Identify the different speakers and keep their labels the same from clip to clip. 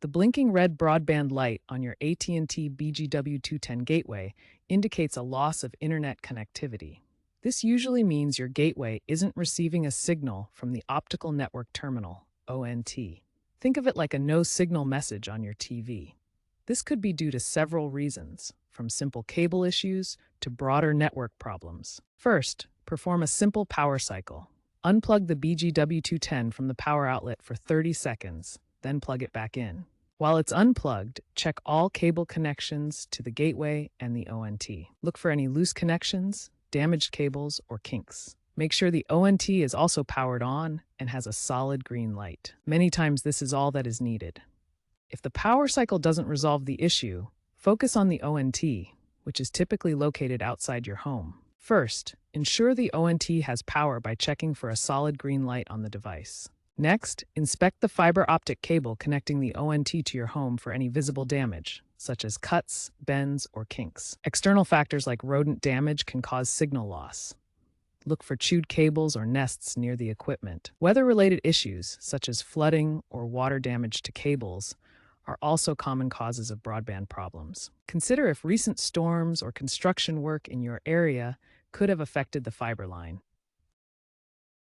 Speaker 1: The blinking red broadband light on your AT&T BGW210 gateway indicates a loss of internet connectivity. This usually means your gateway isn't receiving a signal from the optical network terminal, ONT. Think of it like a no-signal message on your TV. This could be due to several reasons, from simple cable issues to broader network problems. First, perform a simple power cycle. Unplug the BGW210 from the power outlet for 30 seconds, then plug it back in. While it's unplugged, check all cable connections to the gateway and the ONT. Look for any loose connections, damaged cables, or kinks. Make sure the ONT is also powered on and has a solid green light. Many times this is all that is needed. If the power cycle doesn't resolve the issue, focus on the ONT, which is typically located outside your home. First, ensure the ONT has power by checking for a solid green light on the device. Next, inspect the fiber optic cable connecting the ONT to your home for any visible damage, such as cuts, bends, or kinks. External factors like rodent damage can cause signal loss. Look for chewed cables or nests near the equipment. Weather-related issues, such as flooding or water damage to cables, are also common causes of broadband problems. Consider if recent storms or construction work in your area could have affected the fiber line.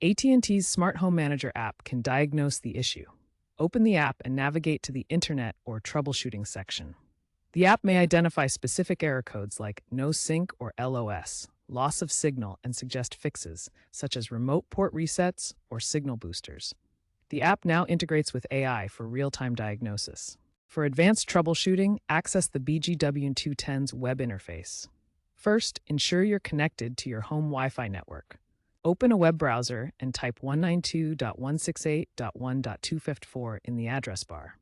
Speaker 1: AT&T's Smart Home Manager app can diagnose the issue. Open the app and navigate to the Internet or Troubleshooting section. The app may identify specific error codes like no sync or LOS, loss of signal, and suggest fixes, such as remote port resets or signal boosters. The app now integrates with AI for real-time diagnosis. For advanced troubleshooting, access the BGW210's web interface. First, ensure you're connected to your home Wi-Fi network. Open a web browser and type 192.168.1.254 in the address bar.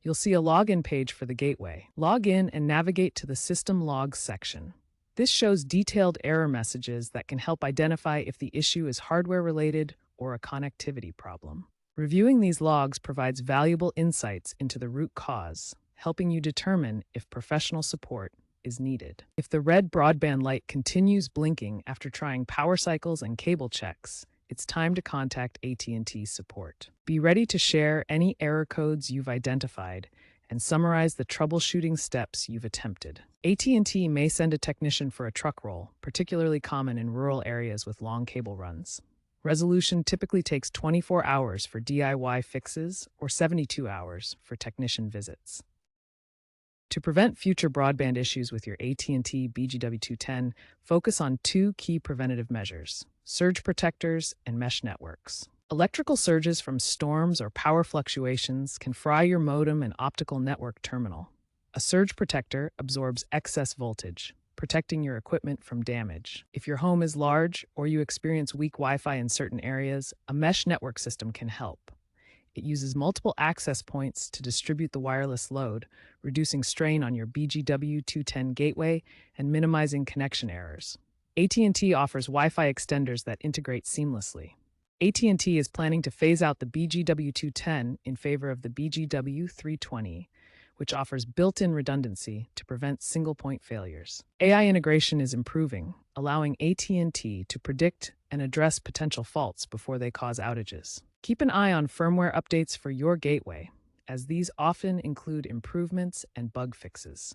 Speaker 1: You'll see a login page for the gateway. Log in and navigate to the System Logs section. This shows detailed error messages that can help identify if the issue is hardware-related or a connectivity problem. Reviewing these logs provides valuable insights into the root cause, helping you determine if professional support is needed. If the red broadband light continues blinking after trying power cycles and cable checks, it's time to contact AT&T support. Be ready to share any error codes you've identified and summarize the troubleshooting steps you've attempted. AT&T may send a technician for a truck roll, particularly common in rural areas with long cable runs. Resolution typically takes 24 hours for DIY fixes or 72 hours for technician visits. To prevent future broadband issues with your AT&T BGW210, focus on two key preventative measures: surge protectors and mesh networks. Electrical surges from storms or power fluctuations can fry your modem and optical network terminal. A surge protector absorbs excess voltage, protecting your equipment from damage. If your home is large or you experience weak Wi-Fi in certain areas, a mesh network system can help. It uses multiple access points to distribute the wireless load, reducing strain on your BGW210 gateway and minimizing connection errors. AT&T offers Wi-Fi extenders that integrate seamlessly. AT&T is planning to phase out the BGW210 in favor of the BGW320, which offers built-in redundancy to prevent single-point failures. AI integration is improving, allowing AT&T to predict and address potential faults before they cause outages. Keep an eye on firmware updates for your gateway, as these often include improvements and bug fixes.